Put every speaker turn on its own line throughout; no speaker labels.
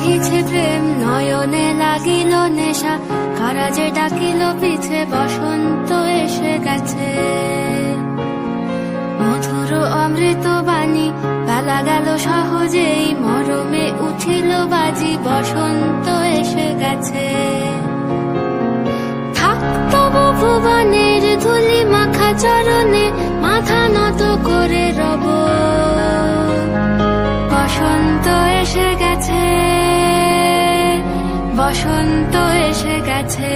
বহিছে প্রেম নয়নে লাগিল নেশা, কারা যে ডাকিল পিছে বসন্ত এসে গেছে। মধুর অমৃত বাণী বেলা গেল সহজেই, মরমে উঠিল বাজি বসন্ত এসে গেছে। থাকতব ভুবনের ধুলি মাখা চরণে, মাথা নত করে রব। বসন্ত এসে গেছে, বসন্ত এসে গেছে।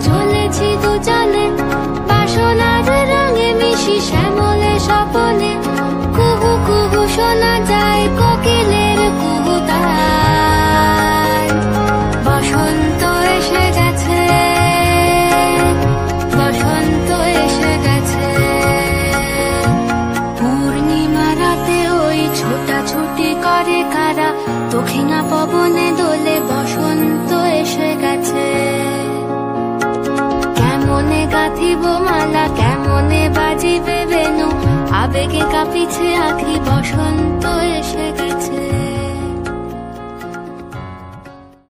চলেছি দু চলে বাসনার রঙে মিশি শ্যামলে স্বপনে, কুহু কুহু শোনা যায় কোকিলের কুহুতান। বসন্ত এসে গেছে, বসন্ত এসে গেছে। পূর্ণিমা রাতে ওই ছোটাছুটি করে কারা, দক্ষিণা পবনে দোলে বসন্ত এসে গেছে। কেমনে গাঁথিব মালা, কেমনে বাজিবে বেনু, আবেগে কাঁপিছে আঁখি বসন্ত এসে গেছে।